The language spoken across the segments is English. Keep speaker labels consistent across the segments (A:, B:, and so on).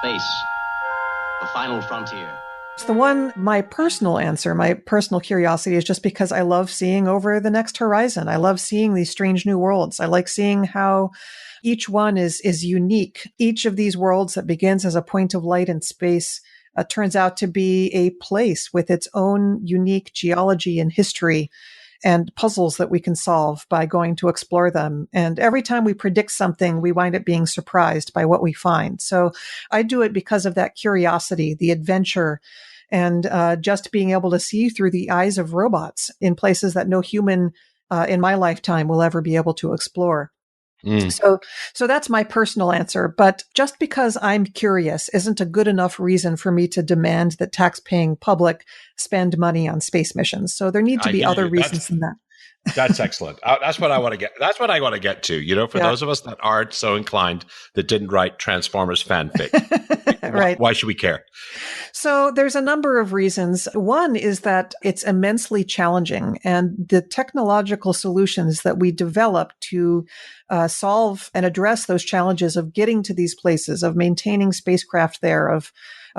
A: Space, the final frontier.
B: It's the one, my personal answer, my personal curiosity is just because I love seeing over the next horizon. I love seeing these strange new worlds. I like seeing how each one is unique. Each of these worlds that begins as a point of light in space turns out to be a place with its own unique geology and history and puzzles that we can solve by going to explore them. And every time we predict something, we wind up being surprised by what we find. So I do it because of that curiosity, the adventure, and just being able to see through the eyes of robots in places that no human in my lifetime will ever be able to explore. So that's my personal answer. But just because I'm curious isn't a good enough reason for me to demand that tax-paying public spend money on space missions. So there need to be other reasons than that.
C: That's excellent. That's what I want to get. That's what I want to get to. For those of us that aren't so inclined, that didn't write Transformers fanfic,
B: right?
C: Why should we care?
B: So there's a number of reasons. One is that it's immensely challenging, and the technological solutions that we develop to solve and address those challenges of getting to these places, of maintaining spacecraft there, of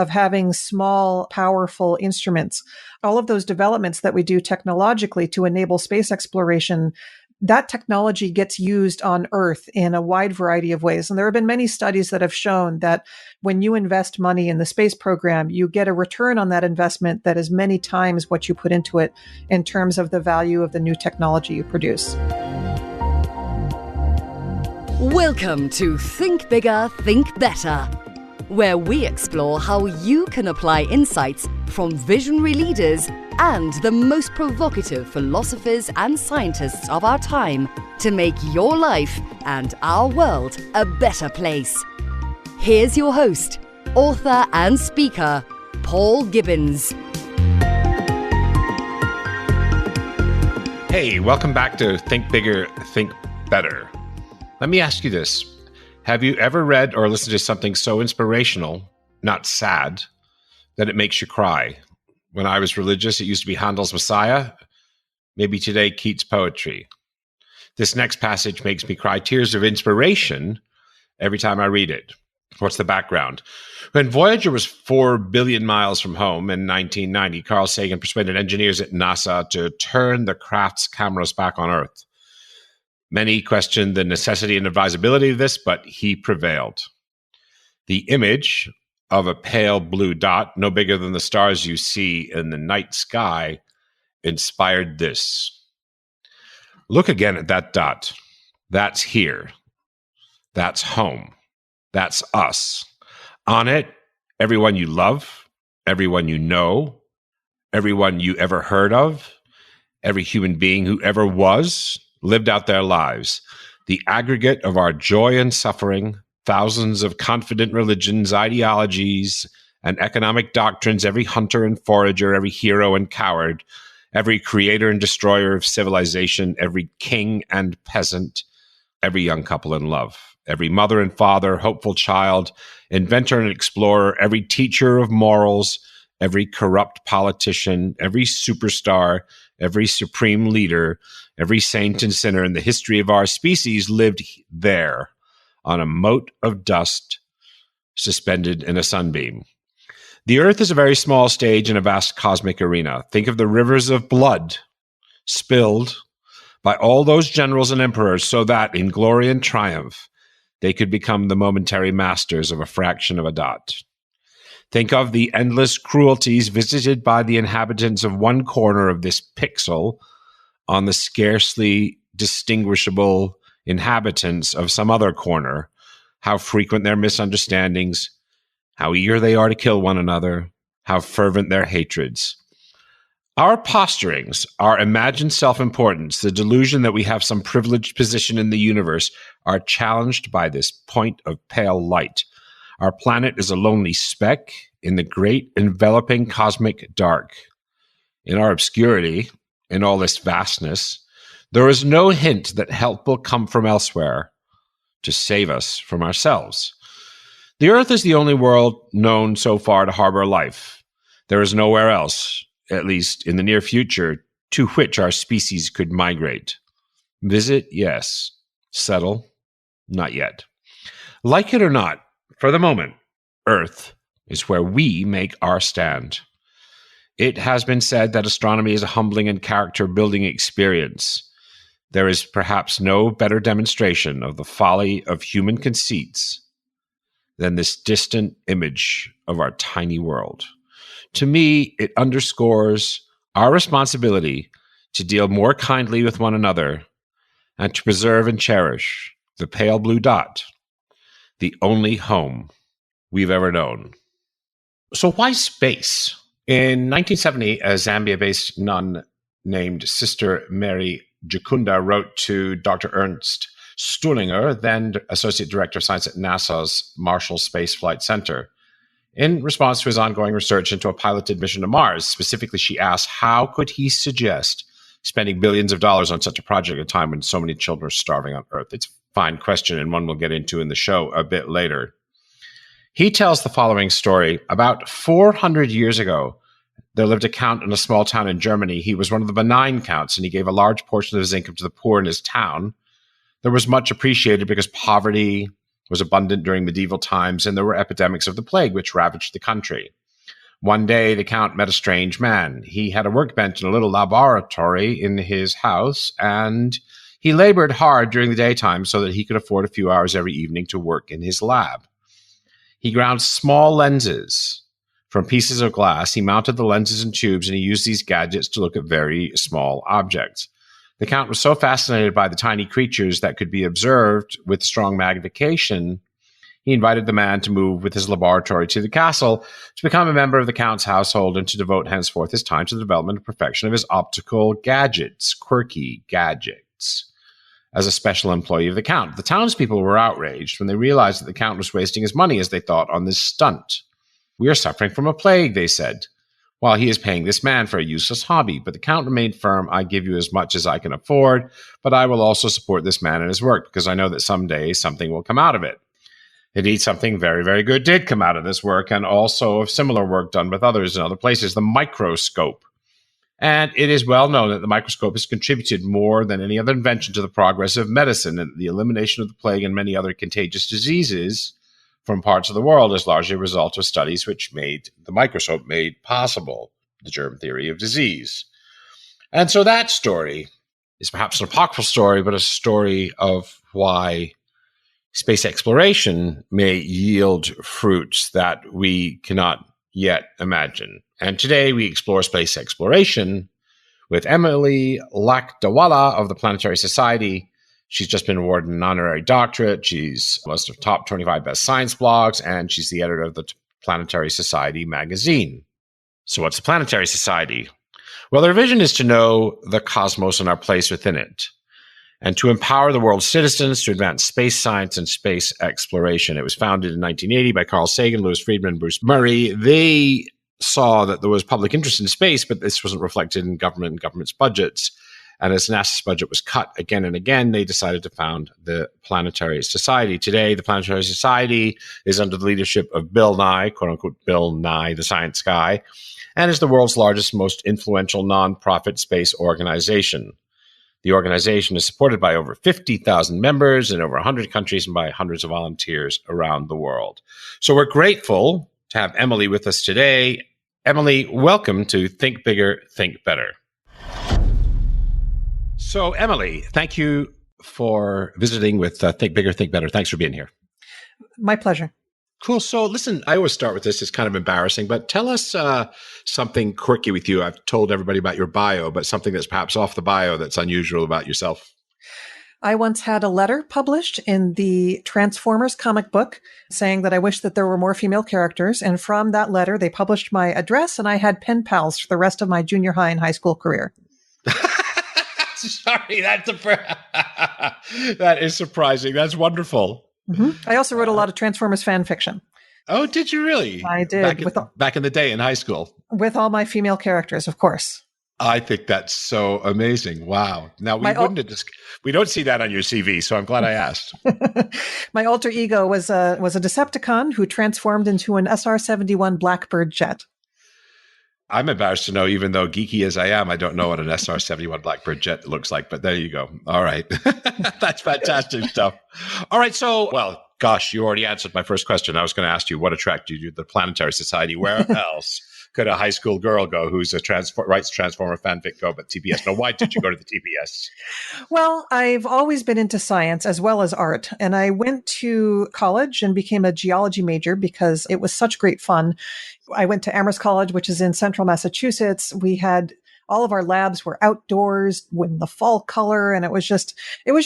B: having small, powerful instruments, all of those developments that we do technologically to enable space exploration, that technology gets used on Earth in a wide variety of ways. And there have been many studies that have shown that when you invest money in the space program, you get a return on that investment that is many times what you put into it in terms of the value of the new technology you produce.
D: Welcome to Think Bigger, Think Better, where we explore how you can apply insights from visionary leaders and the most provocative philosophers and scientists of our time to make your life and our world a better place. Here's your host, author and speaker, Paul Gibbons.
C: Hey, welcome back to Think Bigger, Think Better. Let me ask you this. Have you ever read or listened to something so inspirational, not sad, that it makes you cry? When I was religious, it used to be Handel's Messiah. Maybe today, Keats' poetry. This next passage makes me cry tears of inspiration every time I read it. What's the background? When Voyager was 4 billion miles from home in 1990, Carl Sagan persuaded engineers at NASA to turn the craft's cameras back on Earth. Many questioned the necessity and advisability of this, but he prevailed. The image of a pale blue dot, no bigger than the stars you see in the night sky, inspired this. Look again at that dot. That's here. That's home. That's us. On it, everyone you love, everyone you know, everyone you ever heard of, every human being who ever was, lived out their lives. The aggregate of our joy and suffering, thousands of confident religions, ideologies, and economic doctrines, every hunter and forager, every hero and coward, every creator and destroyer of civilization, every king and peasant, every young couple in love, every mother and father, hopeful child, inventor and explorer, every teacher of morals, every corrupt politician, every superstar, every supreme leader, every saint and sinner in the history of our species lived there on a mote of dust suspended in a sunbeam. The Earth is a very small stage in a vast cosmic arena. Think of the rivers of blood spilled by all those generals and emperors so that, in glory and triumph, they could become the momentary masters of a fraction of a dot. Think of the endless cruelties visited by the inhabitants of one corner of this pixel on the scarcely distinguishable inhabitants of some other corner, how frequent their misunderstandings, how eager they are to kill one another, how fervent their hatreds. Our posturings, our imagined self-importance, the delusion that we have some privileged position in the universe are challenged by this point of pale light. Our planet is a lonely speck in the great enveloping cosmic dark. In our obscurity, in all this vastness, there is no hint that help will come from elsewhere to save us from ourselves. The Earth is the only world known so far to harbor life. There is nowhere else, at least in the near future, to which our species could migrate. Visit, yes. Settle, not yet. Like it or not, for the moment, Earth is where we make our stand. It has been said that astronomy is a humbling and character-building experience. There is perhaps no better demonstration of the folly of human conceits than this distant image of our tiny world. To me, it underscores our responsibility to deal more kindly with one another and to preserve and cherish the pale blue dot, the only home we've ever known. So why space? In 1970, a Zambia-based nun named Sister Mary Jacunda wrote to Dr. Ernst Stuhlinger, then Associate Director of Science at NASA's Marshall Space Flight Center, in response to his ongoing research into a piloted mission to Mars. Specifically, she asked, how could he suggest spending billions of dollars on such a project at a time when so many children are starving on Earth? It's a fine question, and one we'll get into in the show a bit later. He tells the following story. About 400 years ago, there lived a count in a small town in Germany. He was one of the benign counts, and he gave a large portion of his income to the poor in his town. There was much appreciated because poverty was abundant during medieval times, and there were epidemics of the plague which ravaged the country. One day, the count met a strange man. He had a workbench and a little laboratory in his house, and he labored hard during the daytime so that he could afford a few hours every evening to work in his lab. He ground small lenses from pieces of glass. He mounted the lenses and tubes, and he used these gadgets to look at very small objects. The count was so fascinated by the tiny creatures that could be observed with strong magnification, he invited the man to move with his laboratory to the castle to become a member of the count's household and to devote henceforth his time to the development and perfection of his optical gadgets, quirky gadgets. As a special employee of the count, the townspeople were outraged when they realized that the count was wasting his money, as they thought, on this stunt. We are suffering from a plague, they said, while he is paying this man for a useless hobby. But the count remained firm. I give you as much as I can afford, but I will also support this man in his work because I know that someday something will come out of it. Indeed, something very, very good did come out of this work, and also of similar work done with others in other places, the microscope. And it is well known that the microscope has contributed more than any other invention to the progress of medicine, and the elimination of the plague and many other contagious diseases from parts of the world is largely a result of studies which made the microscope made possible, the germ theory of disease. And so that story is perhaps an apocryphal story, but a story of why space exploration may yield fruits that we cannot yet imagine. And today we explore space exploration with Emily Lakadawalla of the Planetary Society. She's just been awarded an honorary doctorate. She's on a list of top 25 best science blogs, and she's the editor of the Planetary Society magazine. So what's the Planetary Society? Well, their vision is to know the cosmos and our place within it, and to empower the world's citizens to advance space science and space exploration. It was founded in 1980 by Carl Sagan, Louis Friedman, and Bruce Murray. They saw that there was public interest in space, but this wasn't reflected in government and government's budgets. And as NASA's budget was cut again and again, they decided to found the Planetary Society. Today, the Planetary Society is under the leadership of Bill Nye, quote unquote, Bill Nye, the science guy, and is the world's largest, most influential nonprofit space organization. The organization is supported by over 50,000 members in over 100 countries and by hundreds of volunteers around the world. So we're grateful to have Emily with us today. Emily, welcome to Think Bigger, Think Better. So, Emily, thank you for visiting with Think Bigger, Think Better. Thanks for being here.
B: My pleasure.
C: Cool. So, listen, I always start with this. It's kind of embarrassing, but tell us something quirky with you. I've told everybody about your bio, but something that's perhaps off the bio that's unusual about yourself.
B: I once had a letter published in the Transformers comic book saying that I wish that there were more female characters. And from that letter, they published my address, and I had pen pals for the rest of my junior high and high school career.
C: Sorry, that is surprising. That's wonderful.
B: Mm-hmm. I also wrote a lot of Transformers fan fiction.
C: Oh, did you really?
B: I did.
C: Back in the day in high school.
B: With all my female characters, of course.
C: I think that's so amazing. Wow. Now, we don't see that on your CV, so I'm glad I asked.
B: My alter ego was a Decepticon who transformed into an SR-71 Blackbird jet.
C: I'm embarrassed to know, even though geeky as I am, I don't know what an SR-71 Blackbird jet looks like, but there you go. All right. That's fantastic stuff. All right. So, well, Gosh, you already answered my first question. I was going to ask you what attracted you to the Planetary Society. Where else could a high school girl go who's writes Transformer fanfic go but TPS? Now, why did you go to the TPS?
B: Well, I've always been into science as well as art. And I went to college and became a geology major because it was such great fun. I went to Amherst College, which is in central Massachusetts. We had all of our labs were outdoors in the fall color, and it was just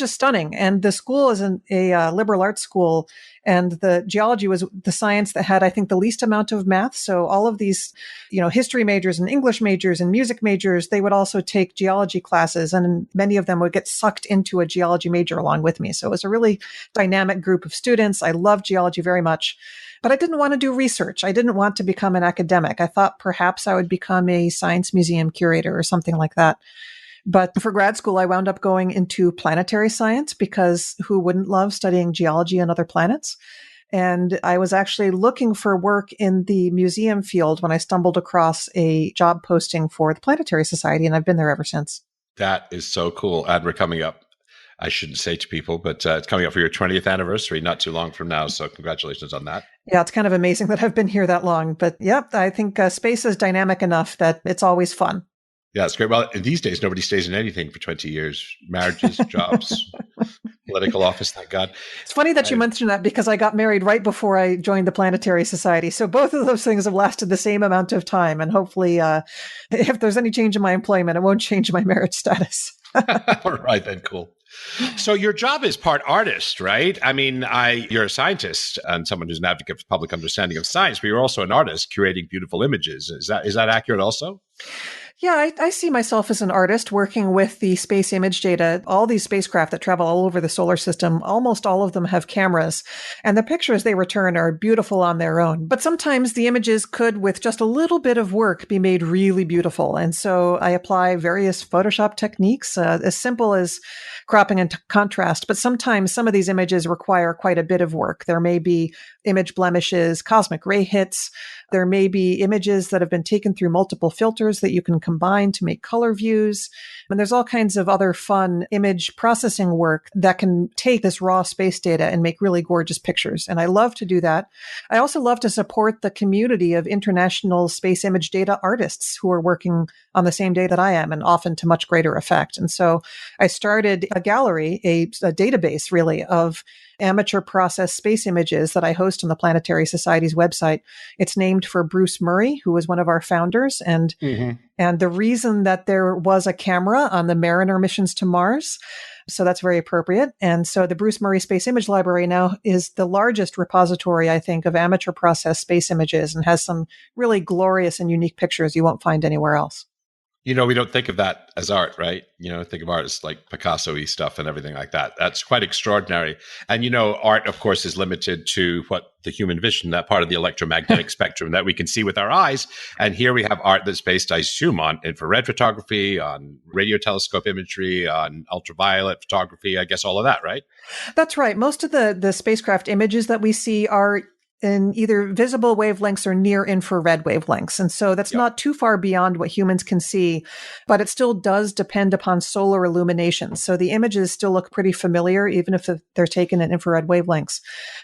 B: stunning. And the school is a liberal arts school, and the geology was the science that had, I think, the least amount of math. So all of these, history majors and English majors and music majors, they would also take geology classes, and many of them would get sucked into a geology major along with me. So it was a really dynamic group of students. I loved geology very much. But I didn't want to do research. I didn't want to become an academic. I thought perhaps I would become a science museum curator or something like that. But for grad school, I wound up going into planetary science because who wouldn't love studying geology on other planets? And I was actually looking for work in the museum field when I stumbled across a job posting for the Planetary Society, and I've been there ever since.
C: That is so cool. And we're coming up. I shouldn't say to people, but it's coming up for your 20th anniversary, not too long from now. So congratulations on that.
B: Yeah, it's kind of amazing that I've been here that long. But yep, I think space is dynamic enough that it's always fun.
C: Yeah, it's great. Well, these days, nobody stays in anything for 20 years. Marriages, jobs, political office, thank God.
B: It's funny that you mentioned that because I got married right before I joined the Planetary Society. So both of those things have lasted the same amount of time. And hopefully, if there's any change in my employment, it won't change my marriage status.
C: All right, then, cool. So your job is part artist, right? I mean, you're a scientist and someone who's an advocate for public understanding of science, but you're also an artist curating beautiful images. Is that accurate also?
B: Yeah, I see myself as an artist working with the space image data. All these spacecraft that travel all over the solar system, almost all of them have cameras, and the pictures they return are beautiful on their own. But sometimes the images could, with just a little bit of work, be made really beautiful. And so I apply various Photoshop techniques, as simple as cropping and contrast. But sometimes some of these images require quite a bit of work. There may be image blemishes, cosmic ray hits. There may be images that have been taken through multiple filters that you can combine to make color views. And there's all kinds of other fun image processing work that can take this raw space data and make really gorgeous pictures. And I love to do that. I also love to support the community of international space image data artists who are working on the same day that I am, and often to much greater effect. And so I started a gallery, a database really, of amateur process space images that I host on the Planetary Society's website. It's named for Bruce Murray, who was one of our founders. And the reason that there was a camera on the Mariner missions to Mars, so that's very appropriate. And so the Bruce Murray Space Image Library now is the largest repository, I think, of amateur process space images, and has some really glorious and unique pictures you won't find anywhere else.
C: We don't think of that as art, right? Think of art as like Picasso-y stuff and everything like that. That's quite extraordinary. And, art, of course, is limited to what the human vision, that part of the electromagnetic spectrum that we can see with our eyes. And here we have art that's based, I assume, on infrared photography, on radio telescope imagery, on ultraviolet photography, I guess all of that, right?
B: That's right. Most of the spacecraft images that we see are in either visible wavelengths or near infrared wavelengths. And so that's not too far beyond what humans can see, but it still does depend upon solar illumination. So the images still look pretty familiar, even if they're taken in infrared wavelengths.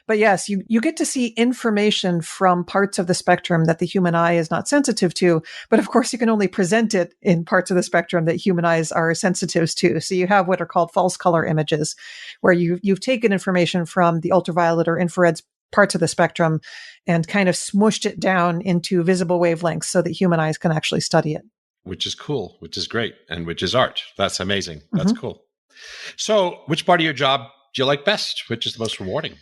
B: But yes, you get to see information from parts of the spectrum that the human eye is not sensitive to. But of course, you can only present it in parts of the spectrum that human eyes are sensitive to. So you have what are called false color images, where you've taken information from the ultraviolet or infrared parts of the spectrum and kind of smushed it down into visible wavelengths so that human eyes can actually study it.
C: Which is cool, which is great, and which is art. That's amazing. That's cool. So which part of your job do you like best? Which is the most rewarding?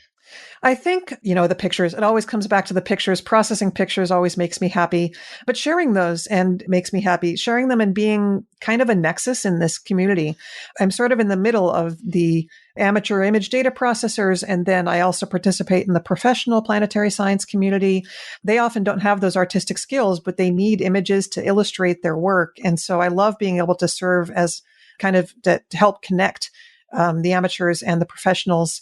B: I think, the pictures, it always comes back to the pictures. Processing pictures always makes me happy, but sharing those and makes me happy. Sharing them and being kind of a nexus in this community. I'm sort of in the middle of the amateur image data processors, and then I also participate in the professional planetary science community. They often don't have those artistic skills, but they need images to illustrate their work. And so I love being able to serve as kind of to help connect the amateurs and the professionals.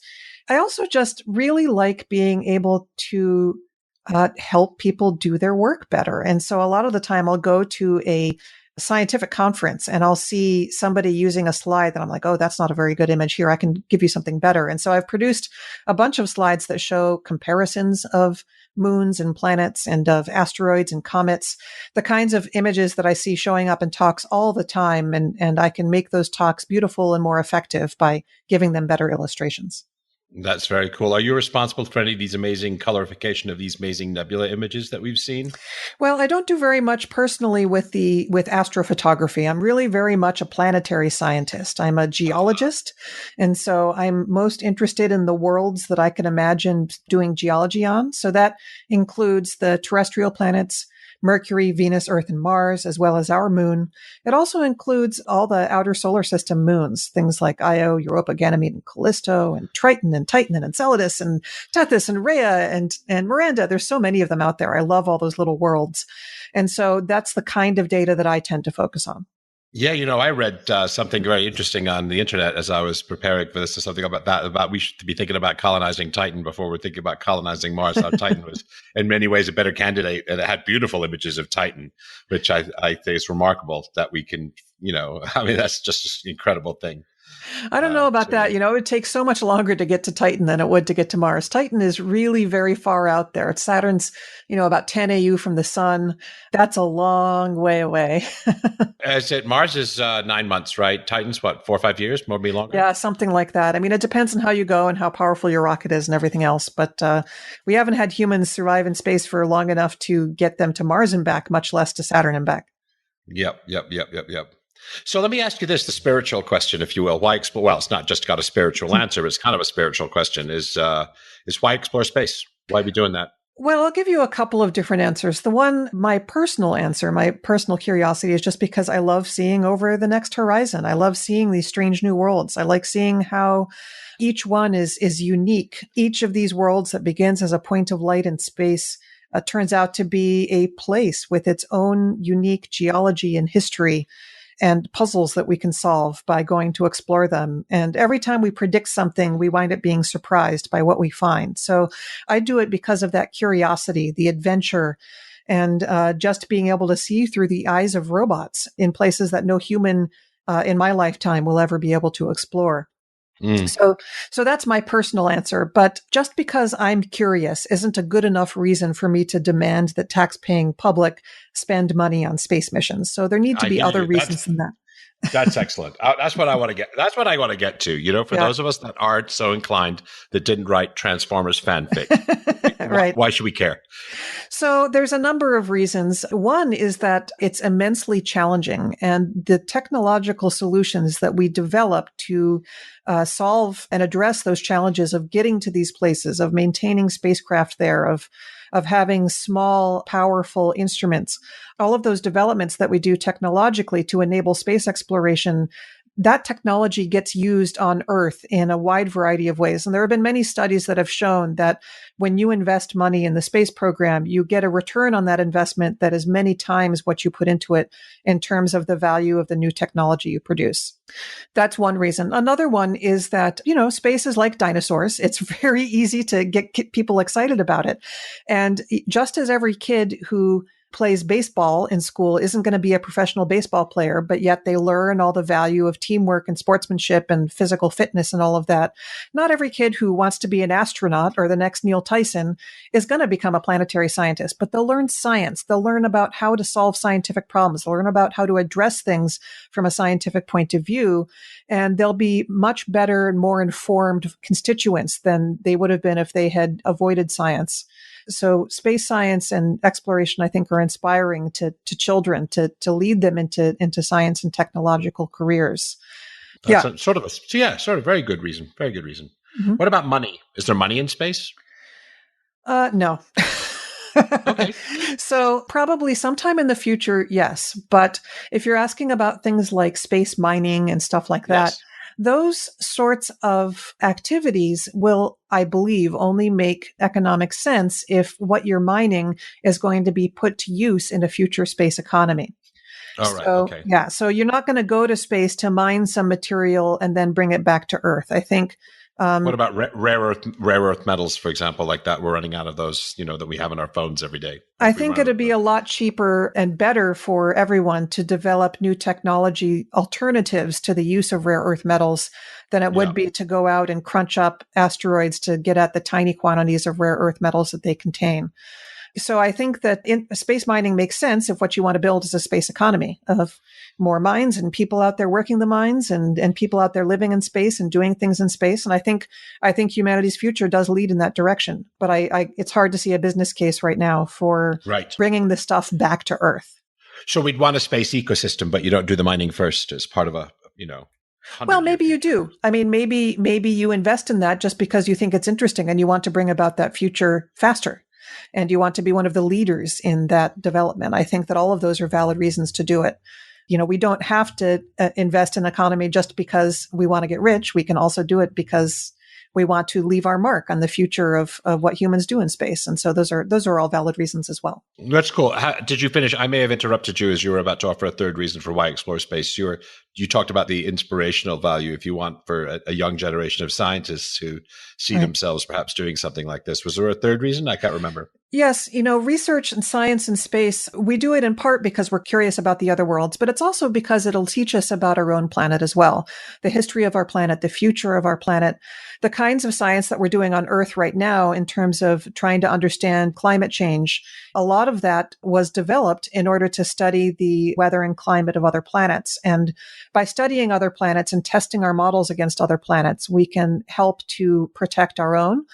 B: I also just really like being able to help people do their work better. And so a lot of the time I'll go to a scientific conference and I'll see somebody using a slide that I'm like, oh, that's not a very good image here. I can give you something better. And so I've produced a bunch of slides that show comparisons of moons and planets and of asteroids and comets, the kinds of images that I see showing up in talks all the time. And I can make those talks beautiful and more effective by giving them better illustrations.
C: That's very cool. Are you responsible for any of these amazing colorification of these amazing nebula images that we've seen?
B: Well, I don't do very much personally with astrophotography. I'm really very much a planetary scientist. I'm a geologist. And so I'm most interested in the worlds that I can imagine doing geology on. So that includes the terrestrial planets, Mercury, Venus, Earth, and Mars, as well as our moon. It also includes all the outer solar system moons, things like Io, Europa, Ganymede, and Callisto, and Triton, and Titan, and Enceladus, and Tethys, and Rhea, and Miranda. There's so many of them out there. I love all those little worlds. And so that's the kind of data that I tend to focus on.
C: Yeah, I read something very interesting on the internet as I was preparing for this, something about we should be thinking about colonizing Titan before we're thinking about colonizing Mars. How Titan was in many ways a better candidate, and it had beautiful images of Titan, which I think is remarkable that we can, that's just an incredible thing.
B: I don't know about that. It would take so much longer to get to Titan than it would to get to Mars. Titan is really very far out there. Saturn's, about 10 AU from the sun. That's a long way away.
C: Mars is 9 months, right? Titan's what, 4 or 5 years, maybe longer?
B: Yeah, something like that. I mean, it depends on how you go and how powerful your rocket is and everything else. But we haven't had humans survive in space for long enough to get them to Mars and back, much less to Saturn and back.
C: Yep. So let me ask you this, the spiritual question, if you will. Why explore? Well, it's not just got a spiritual answer, but it's kind of a spiritual question, is why explore space? Why are we doing that?
B: Well, I'll give you a couple of different answers. The one, my personal answer, my personal curiosity is just because I love seeing over the next horizon. I love seeing these strange new worlds. I like seeing how each one is unique. Each of these worlds that begins as a point of light in space turns out to be a place with its own unique geology and history and puzzles that we can solve by going to explore them. And every time we predict something, we wind up being surprised by what we find. So I do it because of that curiosity, the adventure, and just being able to see through the eyes of robots in places that no human in my lifetime will ever be able to explore. So that's my personal answer. But just because I'm curious isn't a good enough reason for me to demand that tax-paying public spend money on space missions. So there need to be other reasons than that.
C: That's excellent. That's what I want to get. That's what I want to get to. For those of us that aren't so inclined, that didn't write Transformers fanfic,
B: right?
C: Why should we care?
B: So there's a number of reasons. One is that it's immensely challenging, and the technological solutions that we develop to solve and address those challenges of getting to these places, of maintaining spacecraft there, of having small, powerful instruments, all of those developments that we do technologically to enable space exploration, that technology gets used on Earth in a wide variety of ways. And there have been many studies that have shown that when you invest money in the space program, you get a return on that investment that is many times what you put into it in terms of the value of the new technology you produce. That's one reason. Another one is that, space is like dinosaurs. It's very easy to get people excited about it. And just as every kid who plays baseball in school isn't going to be a professional baseball player, but yet they learn all the value of teamwork and sportsmanship and physical fitness and all of that. Not every kid who wants to be an astronaut or the next Neil Tyson is going to become a planetary scientist, but they'll learn science. They'll learn about how to solve scientific problems. They'll learn about how to address things from a scientific point of view. And they'll be much better and more informed constituents than they would have been if they had avoided science. So space science and exploration, I think, are inspiring to children to lead them into science and technological careers.
C: That's sort of very good reason. Very good reason. Mm-hmm. What about money? Is there money in space?
B: No.
C: Okay.
B: So probably sometime in the future, yes. But if you're asking about things like space mining and stuff like that, those sorts of activities will, I believe, only make economic sense if what you're mining is going to be put to use in a future space economy.
C: All right. Okay.
B: Yeah. So you're not going to go to space to mine some material and then bring it back to Earth. I think
C: What about rare earth metals, for example, like that? We're running out of those, that we have in our phones every day.
B: I think it'd be a lot cheaper and better for everyone to develop new technology alternatives to the use of rare earth metals than it would be to go out and crunch up asteroids to get at the tiny quantities of rare earth metals that they contain. So I think that space mining makes sense if what you want to build is a space economy of more mines and people out there working the mines and people out there living in space and doing things in space. And I think humanity's future does lead in that direction. But it's hard to see a business case right now for bringing the stuff back to Earth.
C: So we'd want a space ecosystem, but you don't do the mining first as part of a,
B: well, maybe you do. I mean, maybe you invest in that just because you think it's interesting and you want to bring about that future faster. And you want to be one of the leaders in that development. I think that all of those are valid reasons to do it. We don't have to invest in economy just because we want to get rich. We can also do it because we want to leave our mark on the future of what humans do in space. And so those are all valid reasons as well.
C: That's cool. Did you finish? I may have interrupted you as you were about to offer a third reason for why explore space. You talked about the inspirational value, if you want, for a young generation of scientists who see themselves perhaps doing something like this. Was there a third reason? I can't remember.
B: Yes. Research and science in space, we do it in part because we're curious about the other worlds, but it's also because it'll teach us about our own planet as well. The history of our planet, the future of our planet, the kinds of science that we're doing on Earth right now in terms of trying to understand climate change. A lot of that was developed in order to study the weather and climate of other planets. And by studying other planets and testing our models against other planets, we can help to protect our own.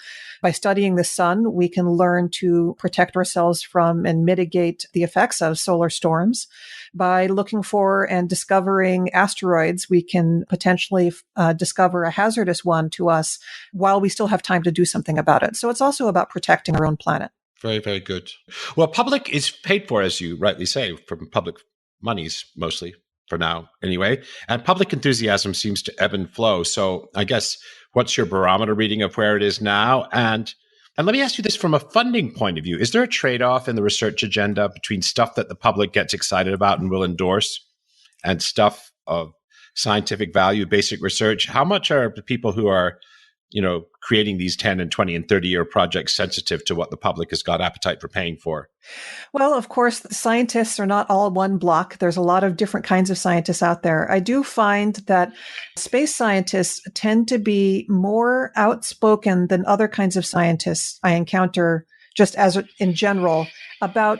B: By studying the sun, we can learn to protect ourselves from and mitigate the effects of solar storms. By looking for and discovering asteroids, we can potentially discover a hazardous one to us while we still have time to do something about it. So it's also about protecting our own planet.
C: Very, very good. Well, public is paid for, as you rightly say, from public monies mostly, for now anyway. And public enthusiasm seems to ebb and flow. So I guess, what's your barometer reading of where it is now? And let me ask you this from a funding point of view. Is there a trade-off in the research agenda between stuff that the public gets excited about and will endorse and stuff of scientific value, basic research? How much are the people who are, creating these 10 and 20 and 30-year projects sensitive to what the public has got appetite for paying for?
B: Well, of course, scientists are not all one block. There's a lot of different kinds of scientists out there. I do find that space scientists tend to be more outspoken than other kinds of scientists I encounter, just as in general, about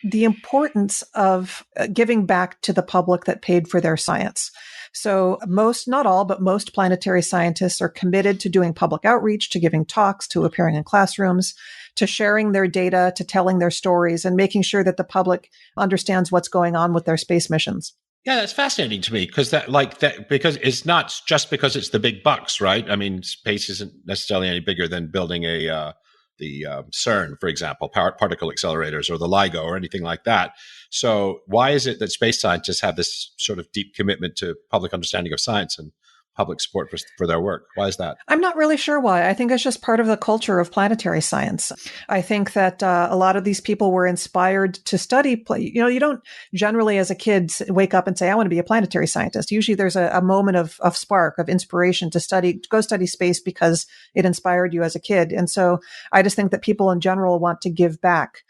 B: the importance of giving back to the public that paid for their science. So most, not all, but most planetary scientists are committed to doing public outreach, to giving talks, to appearing in classrooms, to sharing their data, to telling their stories, and making sure that the public understands what's going on with their space missions.
C: Yeah, that's fascinating to me because because it's not just because it's the big bucks, right? I mean, space isn't necessarily any bigger than building the CERN, for example, particle accelerators, or the LIGO, or anything like that. So why is it that space scientists have this sort of deep commitment to public understanding of science and public support for their work? Why is that?
B: I'm not really sure why. I think it's just part of the culture of planetary science. I think that a lot of these people were inspired to study. You don't generally as a kid wake up and say, I want to be a planetary scientist. Usually there's a moment of spark, of inspiration to go study space because it inspired you as a kid. And so I just think that people in general want to give back.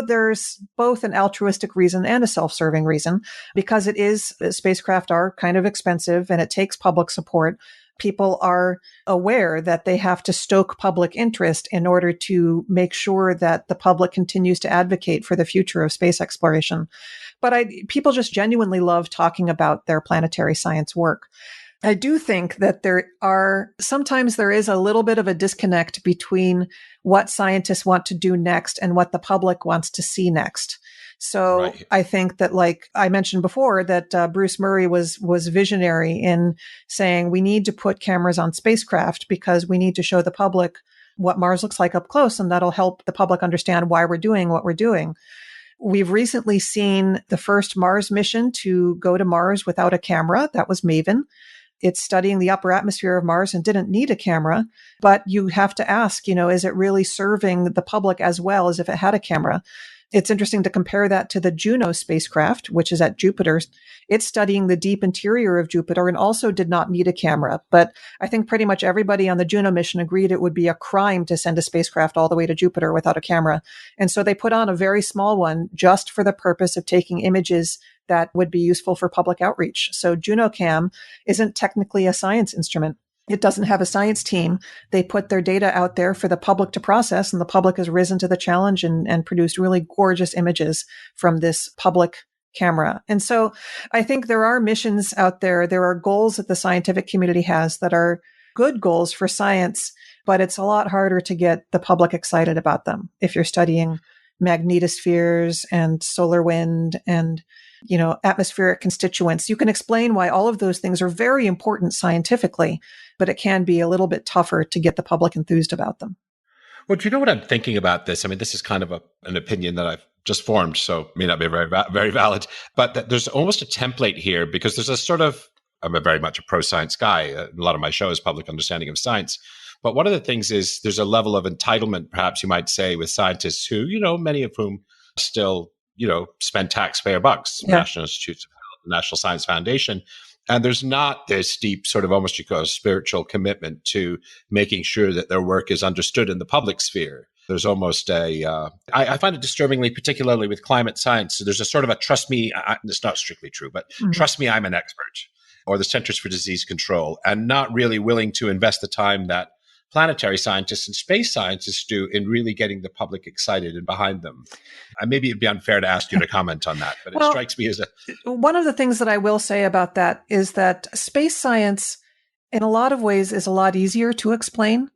B: There's both an altruistic reason and a self-serving reason, because spacecraft are kind of expensive and it takes public support. People are aware that they have to stoke public interest in order to make sure that the public continues to advocate for the future of space exploration. But people just genuinely love talking about their planetary science work. I do think that sometimes there is a little bit of a disconnect between what scientists want to do next and what the public wants to see next. So right. I think that, like I mentioned before, that Bruce Murray was visionary in saying we need to put cameras on spacecraft because we need to show the public what Mars looks like up close, and that'll help the public understand why we're doing what we're doing. We've recently seen the first Mars mission to go to Mars without a camera. That was MAVEN. It's studying the upper atmosphere of Mars and didn't need a camera, but you have to ask, is it really serving the public as well as if it had a camera? It's interesting to compare that to the Juno spacecraft, which is at Jupiter. It's studying the deep interior of Jupiter and also did not need a camera. But I think pretty much everybody on the Juno mission agreed it would be a crime to send a spacecraft all the way to Jupiter without a camera. And so they put on a very small one just for the purpose of taking images that would be useful for public outreach. So JunoCam isn't technically a science instrument. It doesn't have a science team. They put their data out there for the public to process, and the public has risen to the challenge and produced really gorgeous images from this public camera. And so I think there are missions out there. There are goals that the scientific community has that are good goals for science, but it's a lot harder to get the public excited about them. If you're studying magnetospheres and solar wind and atmospheric constituents. You can explain why all of those things are very important scientifically, but it can be a little bit tougher to get the public enthused about them.
C: Well, do you know what I'm thinking about this? I mean, this is kind of an opinion that I've just formed, so it may not be very valid, but that there's almost a template here because there's a sort of, I'm very much a pro-science guy. A lot of my show is public understanding of science. But one of the things is there's a level of entitlement, perhaps you might say, with scientists who, many of whom still spend taxpayer bucks,
B: Yeah.
C: National Institutes of Health, the National Science Foundation. And there's not this deep sort of almost you call spiritual commitment to making sure that their work is understood in the public sphere. There's almost I find it disturbingly, particularly with climate science. So there's a sort of a trust me, it's not strictly true, but trust me, I'm an expert, or the Centers for Disease Control, and not really willing to invest the time that planetary scientists and space scientists do in really getting the public excited and behind them. Maybe it'd be unfair to ask you to comment on that, but it strikes me as
B: one of the things that I will say about that is that space science, in a lot of ways, is a lot easier to explain.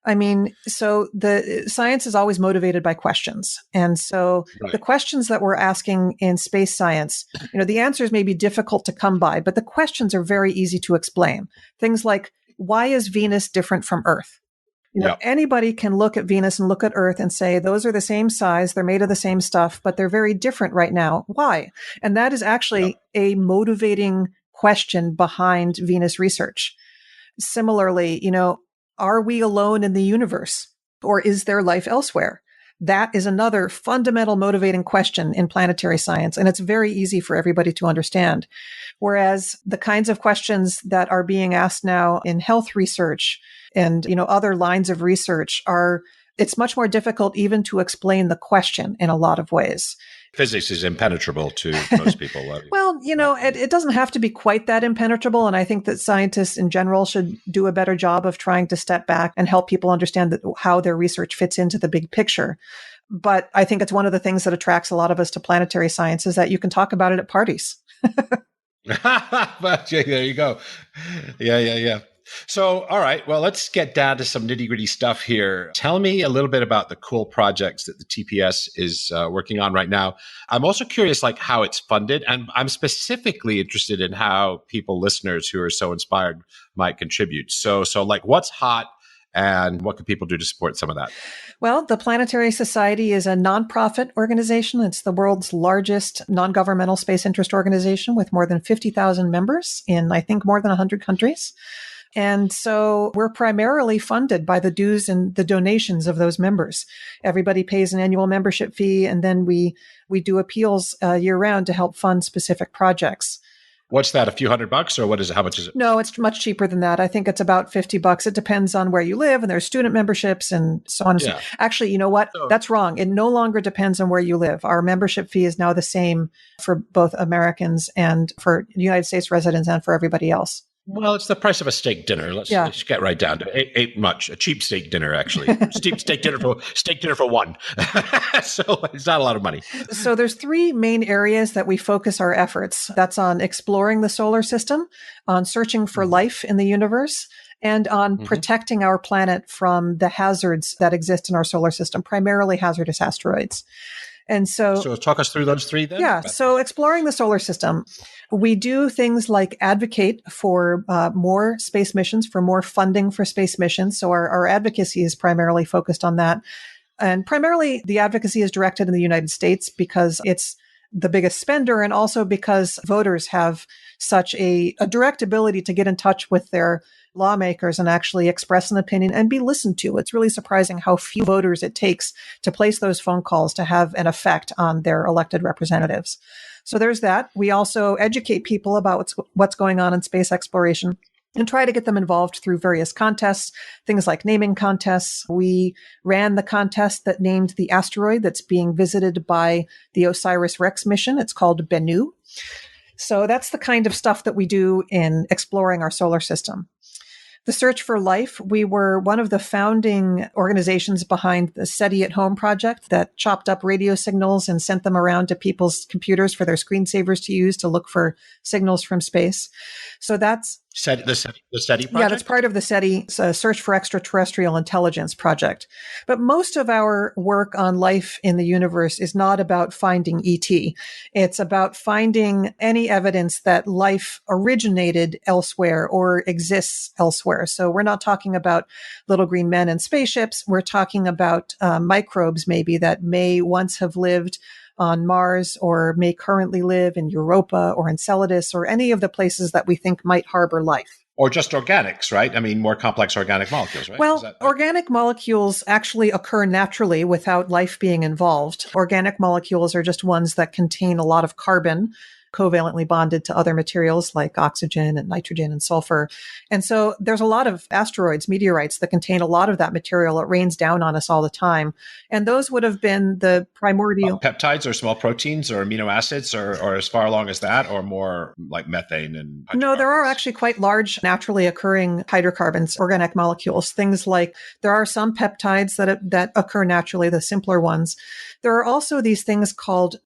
B: I mean, so the science is always motivated by questions. And so The questions that we're asking in space science, the answers may be difficult to come by, but the questions are very easy to explain. Things like, why is Venus different from Earth? Anybody can look at Venus and look at Earth and say, those are the same size, they're made of the same stuff, but they're very different right now. Why? And that is actually a motivating question behind Venus research. Similarly, are we alone in the universe, or is there life elsewhere? That is another fundamental motivating question in planetary science, and it's very easy for everybody to understand. Whereas the kinds of questions that are being asked now in health research and, other lines of research it's much more difficult even to explain the question in a lot of ways.
C: Physics is impenetrable to most people.
B: Well, it doesn't have to be quite that impenetrable. And I think that scientists in general should do a better job of trying to step back and help people understand how their research fits into the big picture. But I think it's one of the things that attracts a lot of us to planetary science is that you can talk about it at parties.
C: But there you go. Yeah. So, all right. Well, let's get down to some nitty gritty stuff here. Tell me a little bit about the cool projects that the TPS is working on right now. I'm also curious, how it's funded. And I'm specifically interested in how listeners who are so inspired might contribute. So what's hot and what can people do to support some of that?
B: Well, the Planetary Society is a nonprofit organization. It's the world's largest non-governmental space interest organization with more than 50,000 members in, I think, more than 100 countries. And so we're primarily funded by the dues and the donations of those members. Everybody pays an annual membership fee, and then we do appeals year round to help fund specific projects.
C: What's that, a few $100 or what is it? How much is it?
B: No, it's much cheaper than that. I think it's about $50. It depends on where you live, and there's student memberships and so on. Yeah. Actually, you know what? That's wrong. It no longer depends on where you live. Our membership fee is now the same for both Americans and for United States residents and for everybody else.
C: Well, it's the price of a steak dinner. Let's get right down to it. Ain't much. A cheap steak dinner, actually. Cheap steak dinner for one. So it's not a lot of money.
B: So there's three main areas that we focus our efforts. That's on exploring the solar system, on searching for life in the universe, and on protecting our planet from the hazards that exist in our solar system, primarily hazardous asteroids. And so
C: talk us through those three then.
B: Yeah. So exploring the solar system, we do things like advocate for more space missions, for more funding for space missions. So our advocacy is primarily focused on that. And primarily the advocacy is directed in the United States because it's the biggest spender, and also because voters have such a direct ability to get in touch with their lawmakers and actually express an opinion and be listened to. It's really surprising how few voters it takes to place those phone calls to have an effect on their elected representatives. So there's that. We also educate people about what's going on in space exploration and try to get them involved through various contests, things like naming contests. We ran the contest that named the asteroid that's being visited by the OSIRIS-REx mission. It's called Bennu. So that's the kind of stuff that we do in exploring our solar system. The Search for Life, we were one of the founding organizations behind the SETI at Home project that chopped up radio signals and sent them around to people's computers for their screensavers to use to look for signals from space. So that's
C: The SETI project?
B: Yeah, that's part of the SETI Search for Extraterrestrial Intelligence project. But most of our work on life in the universe is not about finding ET. It's about finding any evidence that life originated elsewhere or exists elsewhere. So we're not talking about little green men and spaceships. We're talking about microbes maybe that may once have lived on Mars or may currently live in Europa or Enceladus or any of the places that we think might harbor life.
C: Or just organics, right? I mean, more complex organic molecules, right?
B: Well, organic molecules actually occur naturally without life being involved. Organic molecules are just ones that contain a lot of carbon, covalently bonded to other materials like oxygen and nitrogen and sulfur. And so there's a lot of asteroids, meteorites that contain a lot of that material. It rains down on us all the time. And those would have been the primordial
C: peptides or small proteins or amino acids or as far along as that, or more like methane and
B: No, there are actually quite large naturally occurring hydrocarbons, organic molecules. Things like there are some peptides that occur naturally, the simpler ones. There are also these things called,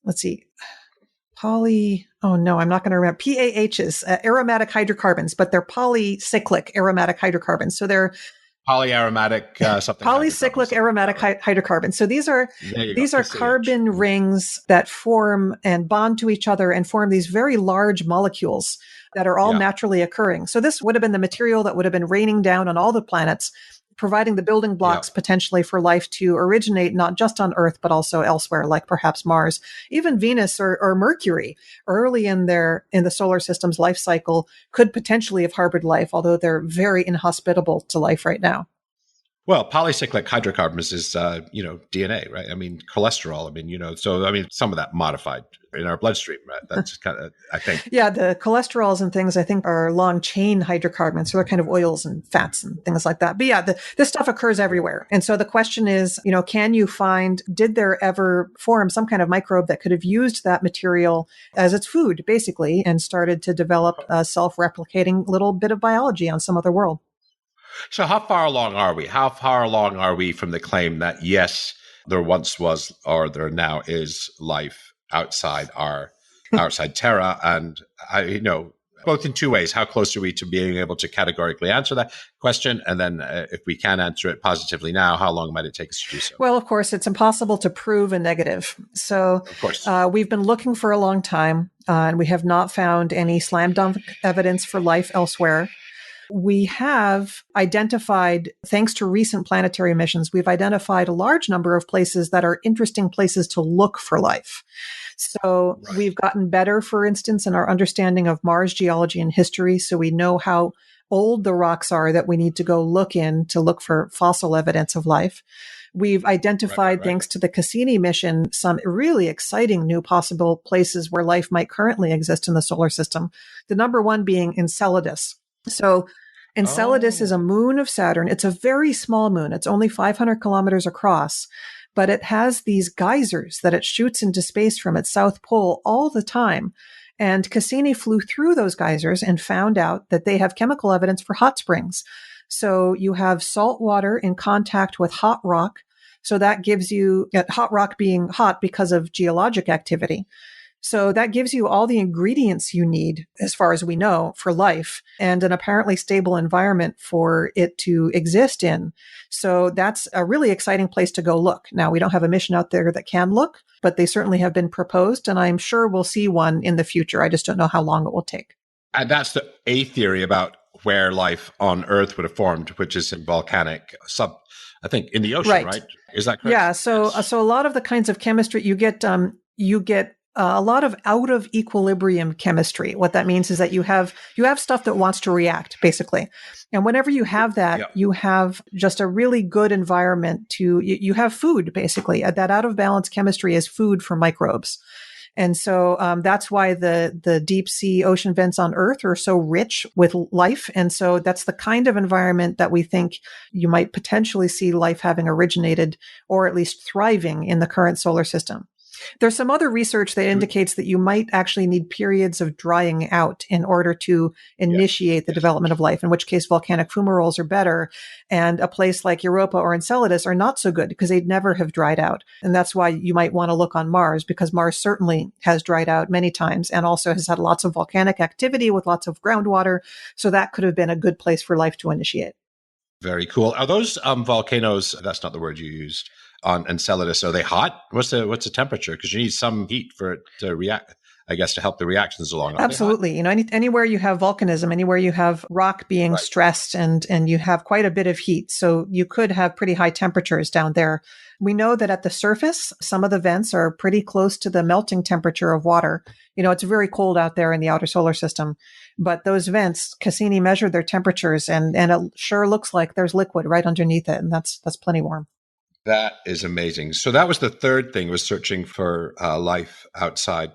B: I'm not going to remember, PAHs, aromatic hydrocarbons, but they're polycyclic aromatic hydrocarbons. So they're
C: polyaromatic something.
B: Polycyclic aromatic hydrocarbons. So these are carbon rings that form and bond to each other and form these very large molecules that are all naturally occurring. So this would have been the material that would have been raining down on all the planets, providing the building blocks potentially for life to originate not just on Earth, but also elsewhere, like perhaps Mars, even Venus or Mercury, early in the solar system's life cycle, could potentially have harbored life, although they're very inhospitable to life right now.
C: Well, polycyclic hydrocarbons is, DNA, right? I mean, cholesterol. I mean, some of that modified in our bloodstream, right? That's kind of, I think.
B: Yeah, the cholesterols and things, I think, are long chain hydrocarbons. So they're kind of oils and fats and things like that. But yeah, this stuff occurs everywhere. And so the question is, did there ever form some kind of microbe that could have used that material as its food, basically, and started to develop a self-replicating little bit of biology on some other world?
C: So how far along are we? How far along are we from the claim that, yes, there once was or there now is life outside Terra? And, both in two ways. How close are we to being able to categorically answer that question? And then if we can answer it positively now, how long might it take us to do so?
B: Well, of course, it's impossible to prove a negative. So
C: of course.
B: We've been looking for a long time, and we have not found any slam dunk evidence for life elsewhere. We have identified, thanks to recent planetary missions, we've identified a large number of places that are interesting places to look for life. So we've gotten better, for instance, in our understanding of Mars geology and history. So we know how old the rocks are that we need to go look for fossil evidence of life. We've identified, thanks to the Cassini mission, some really exciting new possible places where life might currently exist in the solar system. The number one being Enceladus. So Enceladus is a moon of Saturn. It's a very small moon. It's only 500 kilometers across, but it has these geysers that it shoots into space from its south pole all the time. And Cassini flew through those geysers and found out that they have chemical evidence for hot springs. So you have salt water in contact with hot rock. So that gives you hot rock being hot because of geologic activity. So that gives you all the ingredients you need, as far as we know, for life and an apparently stable environment for it to exist in. So that's a really exciting place to go look. Now, we don't have a mission out there that can look, but they certainly have been proposed, and I'm sure we'll see one in the future. I just don't know how long it will take.
C: And that's a theory about where life on Earth would have formed, which is in volcanic I think in the ocean, right? Is that correct?
B: Yeah. So a lot of the kinds of chemistry you get a lot of out of equilibrium chemistry. What that means is that you have stuff that wants to react, basically. And whenever you have that, you have just a really good environment you have food, basically. That out of balance chemistry is food for microbes. And so that's why the deep sea ocean vents on Earth are so rich with life. And so that's the kind of environment that we think you might potentially see life having originated or at least thriving in the current solar system. There's some other research that indicates that you might actually need periods of drying out in order to initiate the development of life, in which case volcanic fumaroles are better. And a place like Europa or Enceladus are not so good because they'd never have dried out. And that's why you might want to look on Mars, because Mars certainly has dried out many times and also has had lots of volcanic activity with lots of groundwater. So that could have been a good place for life to initiate.
C: Very cool. Are those volcanoes, that's not the word you used, on Enceladus, are they hot? What's the temperature? Because you need some heat for it to react, I guess, to help the reactions along.
B: Absolutely. Anywhere you have volcanism, anywhere you have rock being stressed and you have quite a bit of heat. So you could have pretty high temperatures down there. We know that at the surface, some of the vents are pretty close to the melting temperature of water. It's very cold out there in the outer solar system, but those vents, Cassini measured their temperatures and it sure looks like there's liquid right underneath it. And that's plenty warm.
C: That is amazing. So that was the third thing, was searching for life outside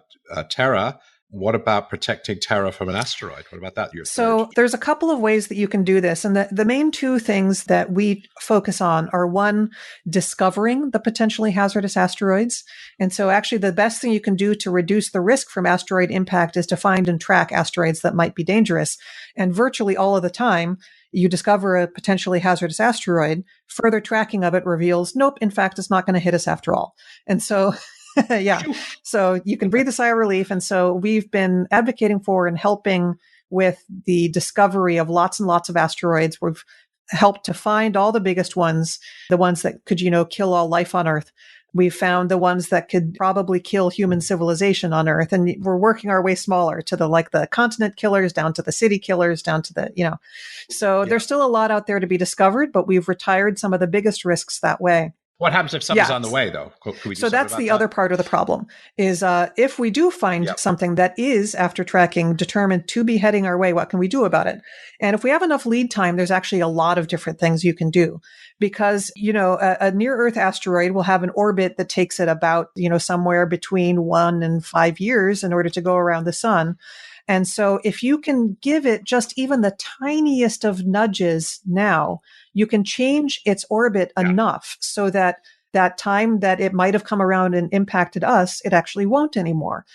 C: Terra. What about protecting Terra from an asteroid? What about that?
B: So there's a couple of ways that you can do this. And the main two things that we focus on are, one, discovering the potentially hazardous asteroids. And so actually the best thing you can do to reduce the risk from asteroid impact is to find and track asteroids that might be dangerous. And virtually all of the time, you discover a potentially hazardous asteroid, further tracking of it reveals, nope, in fact, it's not going to hit us after all. And so, so you can breathe a sigh of relief. And so we've been advocating for and helping with the discovery of lots and lots of asteroids. We've helped to find all the biggest ones, the ones that could, kill all life on Earth. We found the ones that could probably kill human civilization on Earth. And we're working our way smaller to the continent killers, down to the city killers, down to the, So there's still a lot out there to be discovered, but we've retired some of the biggest risks that way.
C: What happens if something's on the way, though?
B: So that's the other part of the problem is if we do find something that is, after tracking, determined to be heading our way, what can we do about it? And if we have enough lead time, there's actually a lot of different things you can do because, a near-Earth asteroid will have an orbit that takes it about, somewhere between 1 and 5 years in order to go around the sun. And so if you can give it just even the tiniest of nudges now, you can change its orbit enough so that time that it might have come around and impacted us, it actually won't anymore.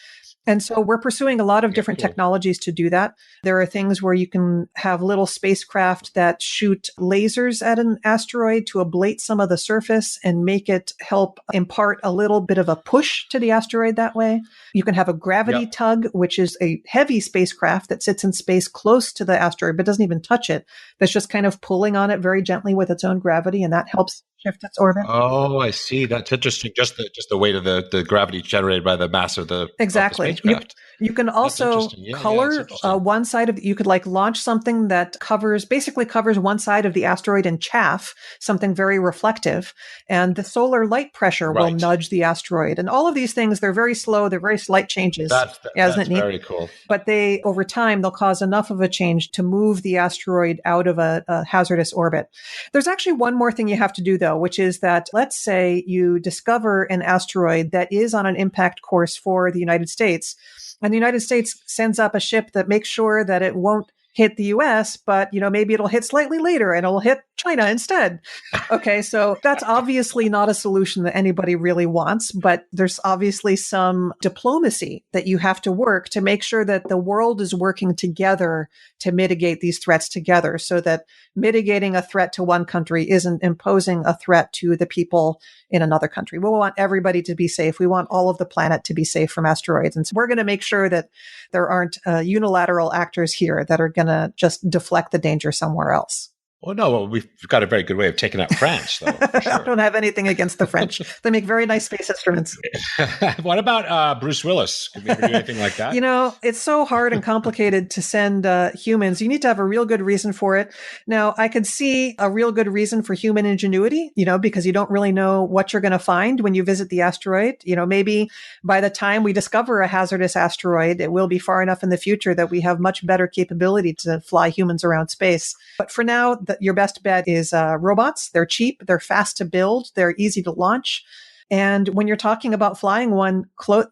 B: And so we're pursuing a lot of different technologies to do that. There are things where you can have little spacecraft that shoot lasers at an asteroid to ablate some of the surface and make it help impart a little bit of a push to the asteroid that way. You can have a gravity tug, which is a heavy spacecraft that sits in space close to the asteroid, but doesn't even touch it. That's just kind of pulling on it very gently with its own gravity, and that helps shift its orbit.
C: Oh, I see. That's interesting. Just the weight of the gravity generated by the mass of the
B: exactly.
C: Of the spacecraft.
B: You can also color one side of, you could launch something that basically covers one side of the asteroid in chaff, something very reflective, and the solar light pressure will nudge the asteroid. And all of these things, they're very slow, they're very slight changes.
C: That's very cool.
B: But over time, they'll cause enough of a change to move the asteroid out of a hazardous orbit. There's actually one more thing you have to do though, which is that let's say you discover an asteroid that is on an impact course for the United States. And the United States sends up a ship that makes sure that it won't hit the US, but, maybe it'll hit slightly later and it'll hit China instead. Okay. So that's obviously not a solution that anybody really wants, but there's obviously some diplomacy that you have to work to make sure that the world is working together to mitigate these threats together so that mitigating a threat to one country isn't imposing a threat to the people in another country. We want everybody to be safe. We want all of the planet to be safe from asteroids. And so we're going to make sure that there aren't unilateral actors here that are going to just deflect the danger somewhere else.
C: Well, no, well, we've got a very good way of taking out France, though. For sure.
B: I don't have anything against the French. They make very nice space instruments.
C: What about Bruce Willis? Can we ever do anything like that?
B: It's so hard and complicated to send humans. You need to have a real good reason for it. Now, I could see a real good reason for human ingenuity, because you don't really know what you're going to find when you visit the asteroid. Maybe by the time we discover a hazardous asteroid, it will be far enough in the future that we have much better capability to fly humans around space. But for now, your best bet is robots. They're cheap. They're fast to build. They're easy to launch. And when you're talking about flying one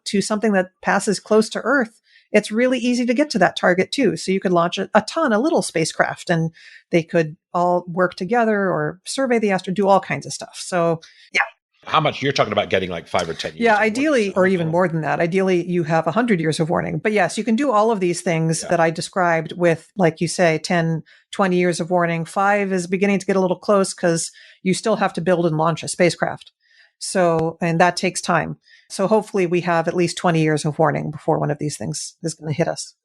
B: to something that passes close to Earth, it's really easy to get to that target too. So you could launch a ton of little spacecraft and they could all work together or survey the asteroid, do all kinds of stuff. So yeah.
C: How much you're talking about getting like 5 or 10 years?
B: Yeah, ideally, or even more than that. Ideally, you have 100 years of warning. But yes, you can do all of these things that I described with, like you say, 10, 20 years of warning. 5 is beginning to get a little close because you still have to build and launch a spacecraft. So, and that takes time. So hopefully we have at least 20 years of warning before one of these things is going to hit us.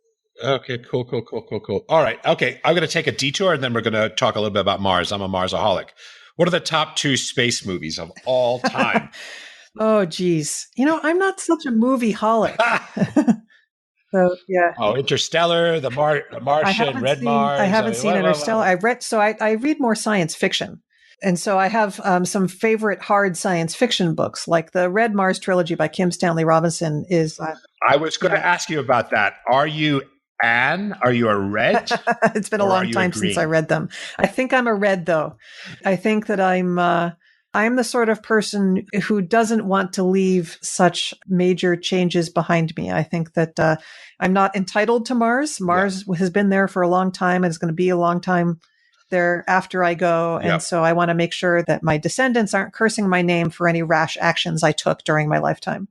C: Okay, cool. All right. Okay, I'm going to take a detour and then we're going to talk a little bit about Mars. I'm a Marsaholic. What are the top 2 space movies of all time?
B: Oh, geez. I'm not such a movie-holic. So, yeah.
C: Oh, Interstellar, The Martian, Red Mars.
B: I haven't seen Interstellar. I read more science fiction. And so I have some favorite hard science fiction books, like the Red Mars trilogy by Kim Stanley Robinson is...
C: I was going to ask you about that. Are you Anne? Are you a red?
B: It's been a long time since I read them. I think I'm a red, though. I think that I'm the sort of person who doesn't want to leave such major changes behind me. I think that I'm not entitled to Mars. Mars has been there for a long time and it's going to be a long time there after I go. And so I want to make sure that my descendants aren't cursing my name for any rash actions I took during my lifetime.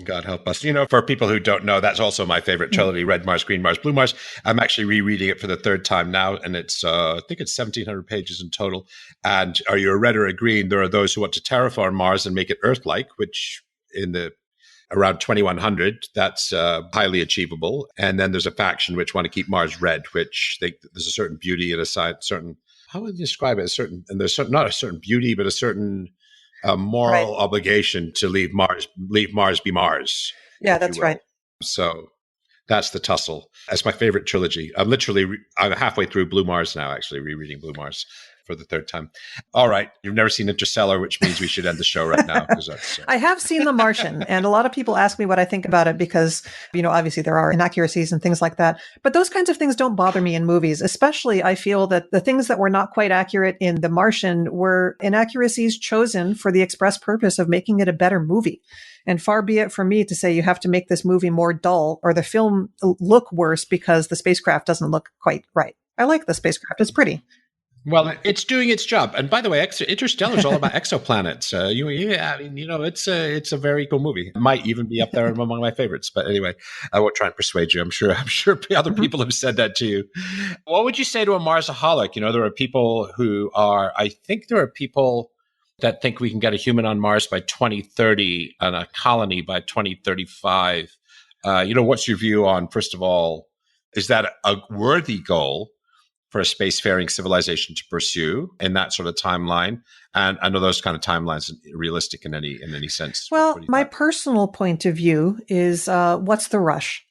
C: God help us. For people who don't know, that's also my favorite trilogy, Red Mars, Green Mars, Blue Mars. I'm actually rereading it for the 3rd time now, and it's I think it's 1,700 pages in total. And are you a red or a green? There are those who want to terraform Mars and make it Earth-like, which in the around 2100, that's highly achievable. And then there's a faction which want to keep Mars red, which there's a certain beauty and certain, how would you describe it? And there's not a certain beauty, but a certain moral obligation to leave Mars be Mars.
B: Yeah, that's right.
C: So that's the tussle. That's my favorite trilogy. I'm halfway through Blue Mars now, actually rereading Blue Mars for the 3rd time. All right. You've never seen Interstellar, which means we should end the show right now.
B: I have seen The Martian, and a lot of people ask me what I think about it because, obviously there are inaccuracies and things like that. But those kinds of things don't bother me in movies. Especially, I feel that the things that were not quite accurate in The Martian were inaccuracies chosen for the express purpose of making it a better movie. And far be it from me to say you have to make this movie more dull or the film look worse because the spacecraft doesn't look quite right. I like the spacecraft. It's pretty.
C: Well, it's doing its job. And by the way, Interstellar is all about exoplanets. It's a very cool movie. It might even be up there among my favorites. But anyway, I won't try and persuade you. I'm sure other people have said that to you. What would you say to a Marsaholic? There are people that think we can get a human on Mars by 2030 and a colony by 2035. What's your view on, first of all, is that a worthy goal for a spacefaring civilization to pursue in that sort of timeline? And I know those kind of timelines are realistic in any sense.
B: Well, my personal point of view is what's the rush?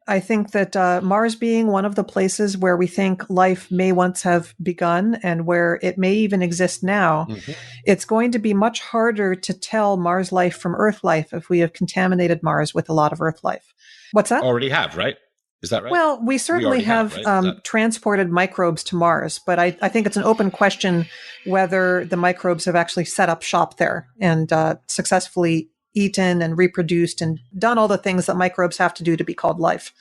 B: I think that Mars being one of the places where we think life may once have begun and where it may even exist now, it's going to be much harder to tell Mars life from Earth life if we have contaminated Mars with a lot of Earth life. What's that?
C: Already have, right? Is that right?
B: Well, we certainly have transported microbes to Mars, but I think it's an open question whether the microbes have actually set up shop there and successfully eaten and reproduced and done all the things that microbes have to do to be called life.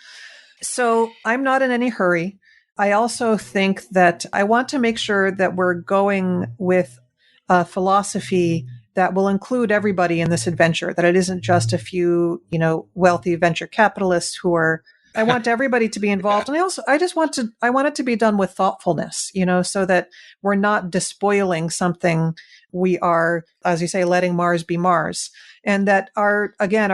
B: So I'm not in any hurry. I also think that I want to make sure that we're going with a philosophy that will include everybody in this adventure, that it isn't just a few, wealthy venture capitalists who are I want everybody to be involved. And I want it to be done with thoughtfulness, so that we're not despoiling something. We are, as you say, letting Mars be Mars. And that our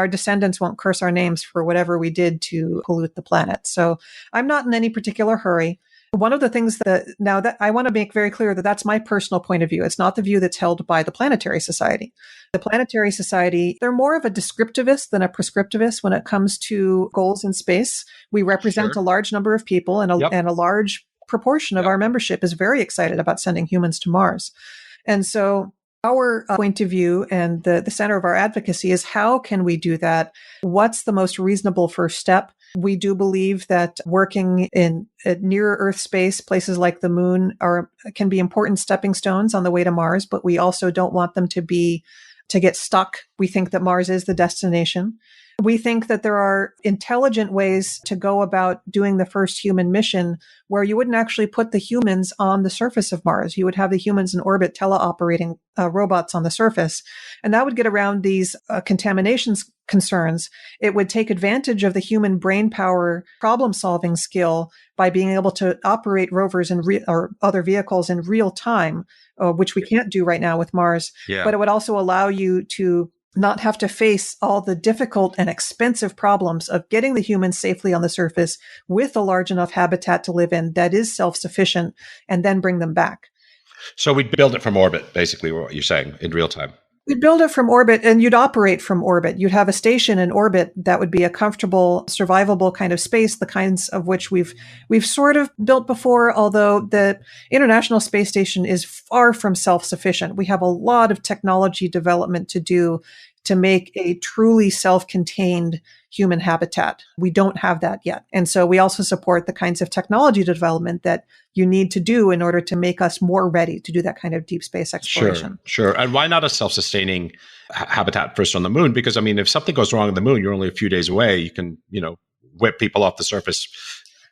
B: descendants won't curse our names for whatever we did to pollute the planet. So I'm not in any particular hurry. One of the things that I want to make very clear that that's my personal point of view. It's not the view that's held by the Planetary Society. The Planetary Society, they're more of a descriptivist than a prescriptivist when it comes to goals in space. We represent a large number of people, and a large proportion of our membership is very excited about sending humans to Mars. And so our point of view and the center of our advocacy is, how can we do that? What's the most reasonable first step? We do believe that working in near Earth space, places like the moon, can be important stepping stones on the way to Mars, but we also don't want them to get stuck. We think that Mars is the destination. We think that there are intelligent ways to go about doing the first human mission where you wouldn't actually put the humans on the surface of Mars. You would have the humans in orbit teleoperating robots on the surface. And that would get around these contamination concerns. It would take advantage of the human brain power problem-solving skill by being able to operate rovers or other vehicles in real time, which we can't do right now with Mars. Yeah. But it would also allow you to not have to face all the difficult and expensive problems of getting the humans safely on the surface with a large enough habitat to live in that is self-sufficient, and then bring them back.
C: So we'd build it from orbit, basically, what you're saying, in real time.
B: We'd build it from orbit, and you'd operate from orbit. You'd have a station in orbit that would be a comfortable, survivable kind of space, the kinds of which we've sort of built before, although the International Space Station is far from self-sufficient. We have a lot of technology development to do to make a truly self-contained human habitat. We don't have that yet. And so we also support the kinds of technology development that you need to do in order to make us more ready to do that kind of deep space exploration.
C: Sure. And why not a self-sustaining habitat first on the moon? Because, I mean, if something goes wrong on the moon, you're only a few days away. You can, whip people off the surface.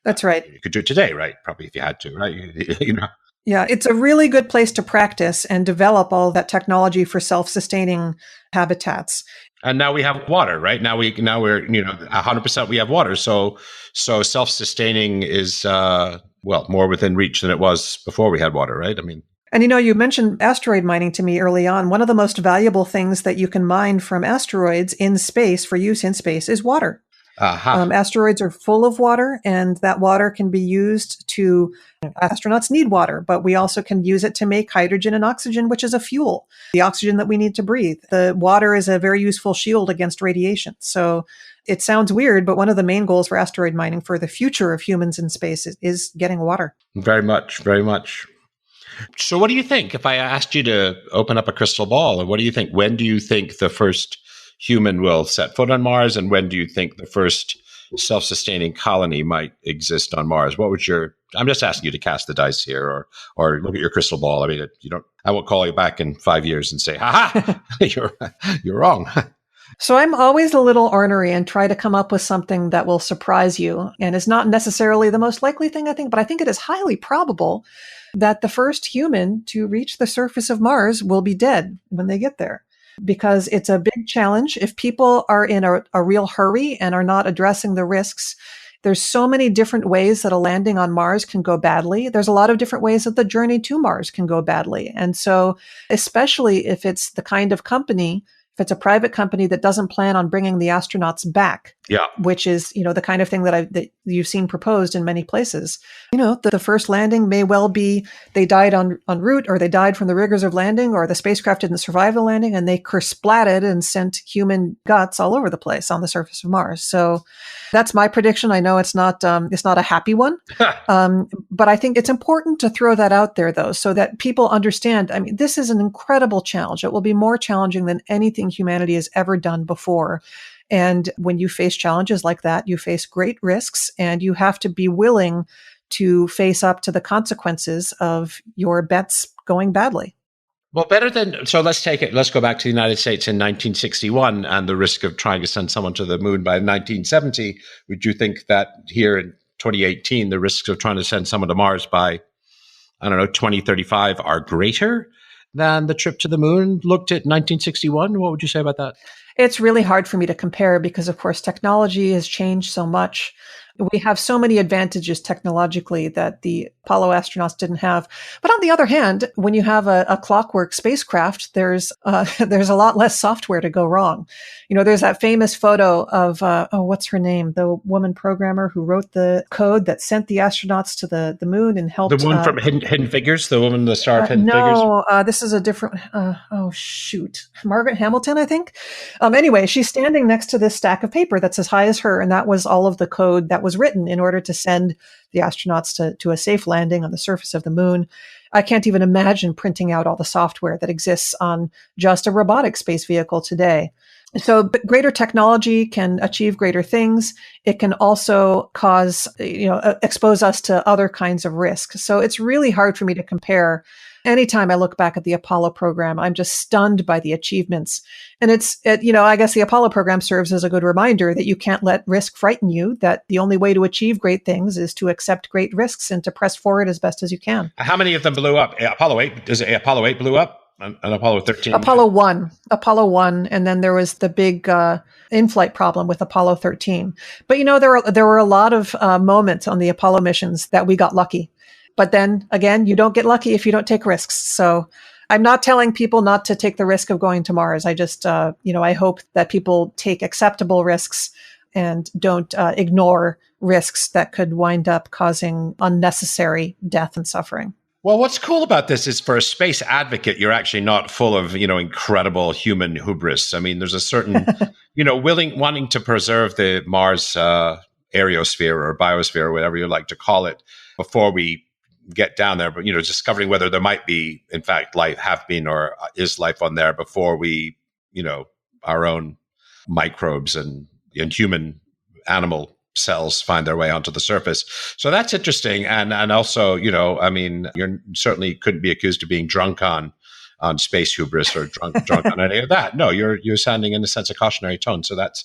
B: That's right.
C: You could do it today, right? Probably if you had to, right?
B: Yeah, it's a really good place to practice and develop all that technology for self-sustaining habitats.
C: And now we have water, right? Now we're 100% we have water. So self-sustaining is more within reach than it was before we had water, right? I mean,
B: and you mentioned asteroid mining to me early on. One of the most valuable things that you can mine from asteroids in space for use in space is water. Asteroids are full of water, and that water can be used to, astronauts need water, but we also can use it to make hydrogen and oxygen, which is a fuel, the oxygen that we need to breathe. The water is a very useful shield against radiation. So it sounds weird, but one of the main goals for asteroid mining for the future of humans in space is getting water.
C: Very much, very much. So what do you think? If I asked you to open up a crystal ball, what do you think? When do you think the first human will set foot on Mars, and when do you think the first self-sustaining colony might exist on Mars? I'm just asking you to cast the dice here, or look at your crystal ball. I mean, I won't call you back in 5 years and say, "Ha ha, you're wrong."
B: So I'm always a little ornery and try to come up with something that will surprise you, and is not necessarily the most likely thing, I think, but I think it is highly probable that the first human to reach the surface of Mars will be dead when they get there. Because it's a big challenge. If people are in a real hurry and are not addressing the risks, there's so many different ways that a landing on Mars can go badly. There's a lot of different ways that the journey to Mars can go badly. And so, especially if it's the kind of company, if it's a private company that doesn't plan on bringing the astronauts back, which is, the kind of thing that you've seen proposed in many places. The first landing may well be they died en route, or they died from the rigors of landing, or the spacecraft didn't survive the landing and they kersplatted and sent human guts all over the place on the surface of Mars. So that's my prediction. I know it's not a happy one, but I think it's important to throw that out there, though, so that people understand. I mean, this is an incredible challenge. It will be more challenging than anything humanity has ever done before. And when you face challenges like that, you face great risks, and you have to be willing to face up to the consequences of your bets going badly.
C: Well, so let's go back to the United States in 1961 and the risk of trying to send someone to the moon by 1970. Would you think that here in 2018, the risks of trying to send someone to Mars by, 2035 are greater than the trip to the moon looked at 1961? What would you say about that?
B: It's really hard for me to compare because, of course, technology has changed so much. We have so many advantages technologically that the Apollo astronauts didn't have. But on the other hand, when you have a clockwork spacecraft, there's a lot less software to go wrong. There's that famous photo of, what's her name? The woman programmer who wrote the code that sent the astronauts to the moon and helped.
C: The one from Hidden Figures, the woman, the star of Hidden Figures?
B: No, this is a different, Margaret Hamilton, I think. Anyway, she's standing next to this stack of paper that's as high as her, and that was all of the code that was written in order to send the astronauts to a safe landing on the surface of the moon. I can't even imagine printing out all the software that exists on just a robotic space vehicle today. So greater technology can achieve greater things. It can also expose us to other kinds of risk. So it's really hard for me to compare. Anytime I look back at the Apollo program, I'm just stunned by the achievements. And I guess the Apollo program serves as a good reminder that you can't let risk frighten you, that the only way to achieve great things is to accept great risks and to press forward as best as you can.
C: How many of them blew up? Apollo 8 blew up? And Apollo 13?
B: Apollo 1, and then there was the big in-flight problem with Apollo 13. But there were a lot of moments on the Apollo missions that we got lucky. But then again, you don't get lucky if you don't take risks. So I'm not telling people not to take the risk of going to Mars. I just, I hope that people take acceptable risks and don't ignore risks that could wind up causing unnecessary death and suffering.
C: Well, what's cool about this is for a space advocate, you're actually not full of, incredible human hubris. I mean, there's a certain, wanting to preserve the Mars aerosphere or biosphere or whatever you like to call it before we get down there. But, discovering whether there might be, in fact, life, have been or is life on there before we, our own microbes and human animal cells find their way onto the surface. So that's interesting. And also, you certainly couldn't be accused of being drunk on space hubris or drunk on any of that. No, you're sounding in a sense a cautionary tone. So that's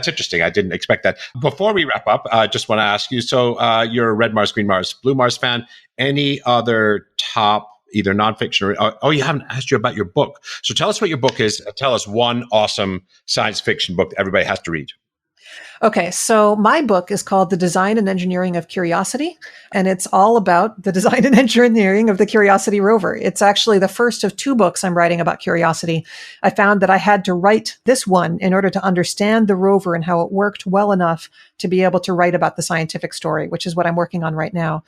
C: interesting. I didn't expect that. Before we wrap up, I just want to ask you, so you're a Red Mars, Green Mars, Blue Mars fan. Any other top either nonfiction or, you haven't asked you about your book. So tell us what your book is. Tell us one awesome science fiction book that everybody has to read.
B: Okay, so my book is called The Design and Engineering of Curiosity, and it's all about the design and engineering of the Curiosity rover. It's actually the first of 2 books I'm writing about Curiosity. I found that I had to write this one in order to understand the rover and how it worked well enough to be able to write about the scientific story, which is what I'm working on right now.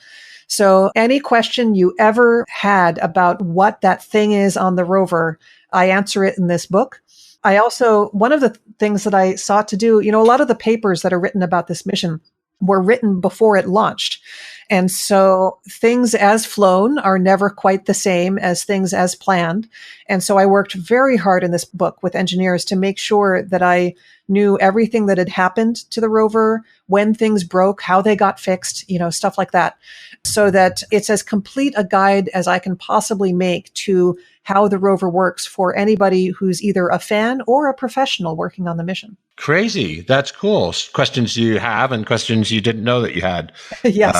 B: So any question you ever had about what that thing is on the rover, I answer it in this book. I also, one of the things that I sought to do, a lot of the papers that are written about this mission were written before it launched. And so things as flown are never quite the same as things as planned. And so I worked very hard in this book with engineers to make sure that I knew everything that had happened to the rover, when things broke, how they got fixed, stuff like that, so that it's as complete a guide as I can possibly make to how the rover works for anybody who's either a fan or a professional working on the mission.
C: Crazy. That's cool. Questions you have and questions you didn't know that you had.
B: Yes.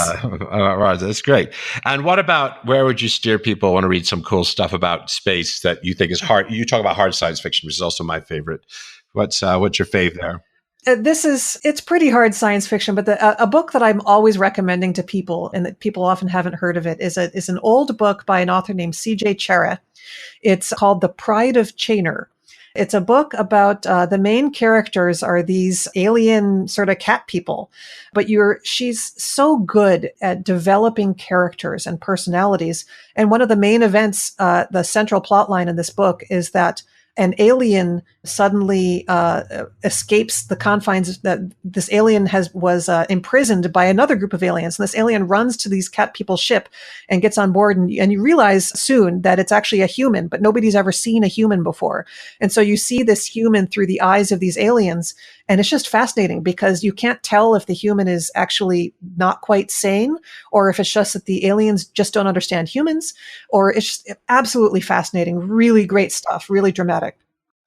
C: That's great. And what about, where would you steer people want to read some cool stuff about space that you think is hard? You talk about hard science fiction, which is also my favorite. What's your fave there?
B: It's pretty hard science fiction, but a book that I'm always recommending to people, and that people often haven't heard of it, is an old book by an author named C.J. Chera. It's called The Pride of Chainer. It's a book about the main characters are these alien sort of cat people, but she's so good at developing characters and personalities. And one of the main events, the central plot line in this book, is that an alien suddenly escapes the confines, that this alien was imprisoned by another group of aliens. And this alien runs to these cat people's ship and gets on board. And you realize soon that it's actually a human, but nobody's ever seen a human before. And so you see this human through the eyes of these aliens. And it's just fascinating because you can't tell if the human is actually not quite sane, or if it's just that the aliens just don't understand humans, or it's just absolutely fascinating. Really great stuff, really dramatic.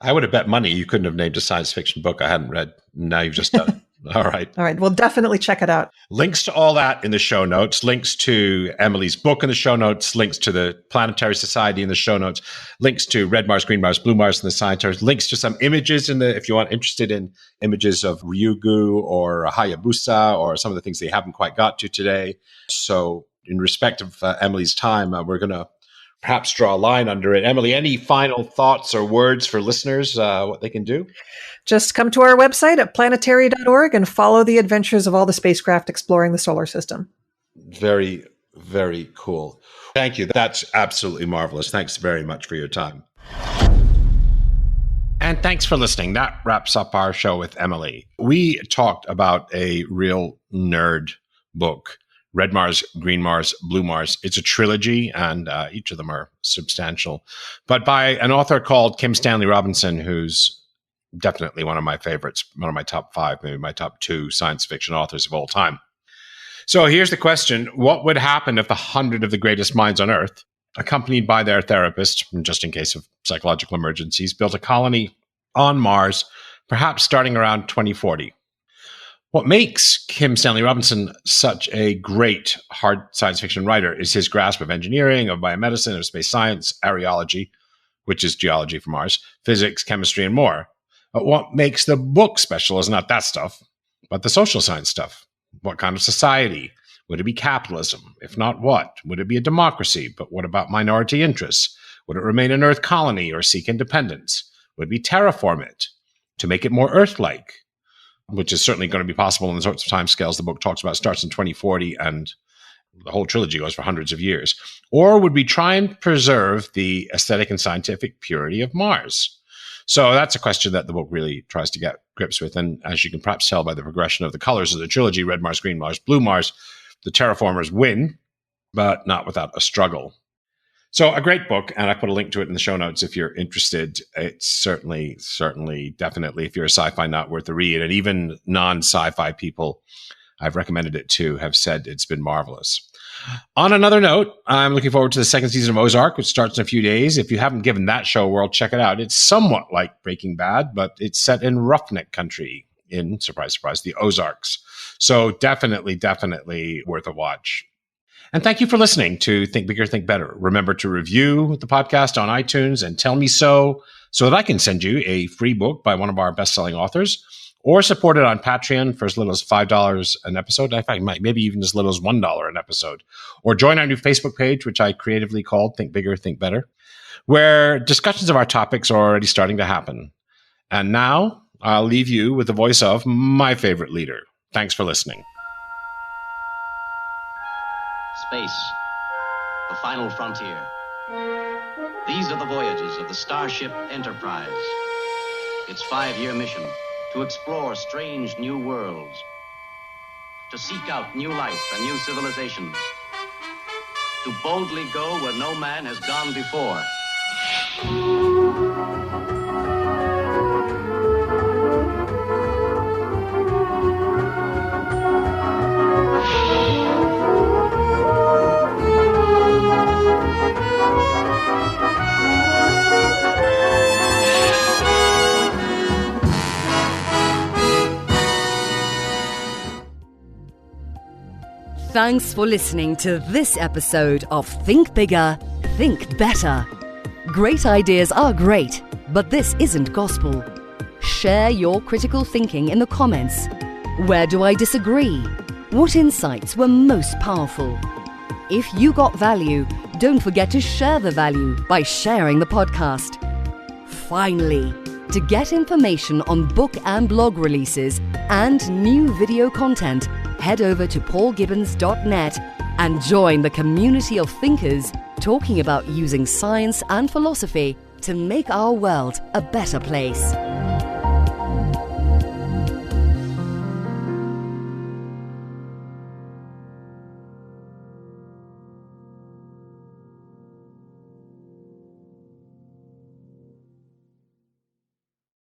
C: I would have bet money you couldn't have named a science fiction book I hadn't read. Now you've just done it. All right.
B: All right. We'll definitely check it out.
C: Links to all that in the show notes, links to Emily's book in the show notes, links to the Planetary Society in the show notes, links to red Mars, green Mars, blue Mars in the scientists, links to some images if you want interested in images of Ryugu or Hayabusa or some of the things they haven't quite got to today. So in respect of Emily's time, we're going to perhaps draw a line under it. Emily, any final thoughts or words for listeners, what they can do?
B: Just come to our website at planetary.org and follow the adventures of all the spacecraft exploring the solar system.
C: Very, very cool. Thank you. That's absolutely marvelous. Thanks very much for your time. And thanks for listening. That wraps up our show with Emily. We talked about a real nerd book, Red Mars, Green Mars, Blue Mars. It's a trilogy, and each of them are substantial. But by an author called Kim Stanley Robinson, who's definitely one of my favorites, one of my top 5, maybe my top 2 science fiction authors of all time. So here's the question. What would happen if 100 of the greatest minds on Earth, accompanied by their therapist, just in case of psychological emergencies, built a colony on Mars, perhaps starting around 2040? What makes Kim Stanley Robinson such a great hard science fiction writer is his grasp of engineering, of biomedicine, of space science, areology, which is geology for Mars, physics, chemistry, and more. But what makes the book special is not that stuff, but the social science stuff. What kind of society? Would it be capitalism? If not, what? Would it be a democracy? But what about minority interests? Would it remain an Earth colony or seek independence? Would it be terraform it to make it more Earth-like? Which is certainly going to be possible in the sorts of timescales the book talks about, starts in 2040, and the whole trilogy goes for hundreds of years. Or would we try and preserve the aesthetic and scientific purity of Mars? So that's a question that the book really tries to get grips with. And as you can perhaps tell by the progression of the colors of the trilogy, Red Mars, Green Mars, Blue Mars, the terraformers win, but not without a struggle. So a great book, and I put a link to it in the show notes if you're interested. It's certainly, definitely, if you're a sci-fi nut, worth a read. And even non-sci-fi people I've recommended it to have said it's been marvelous. On another note, I'm looking forward to the second season of Ozark, which starts in a few days. If you haven't given that show a whirl, check it out. It's somewhat like Breaking Bad, but it's set in roughneck country in, surprise, surprise, the Ozarks. So definitely worth a watch. And thank you for listening to Think Bigger, Think Better. Remember to review the podcast on iTunes and tell me so that I can send you a free book by one of our best-selling authors, or support it on Patreon for as little as $5 an episode. In fact, maybe even as little as $1 an episode. Or join our new Facebook page, which I creatively called Think Bigger, Think Better, where discussions of our topics are already starting to happen. And now I'll leave you with the voice of my favorite leader. Thanks for listening.
A: Space, the final frontier. These are the voyages of the Starship Enterprise. Its 5-year mission, to explore strange new worlds, to seek out new life and new civilizations, to boldly go where no man has gone before.
D: Thanks for listening to this episode of Think Bigger, Think Better. Great ideas are great, but this isn't gospel. Share your critical thinking in the comments. Where do I disagree? What insights were most powerful? If you got value, don't forget to share the value by sharing the podcast. Finally, to get information on book and blog releases and new video content, head over to paulgibbons.net and join the community of thinkers talking about using science and philosophy to make our world a better place.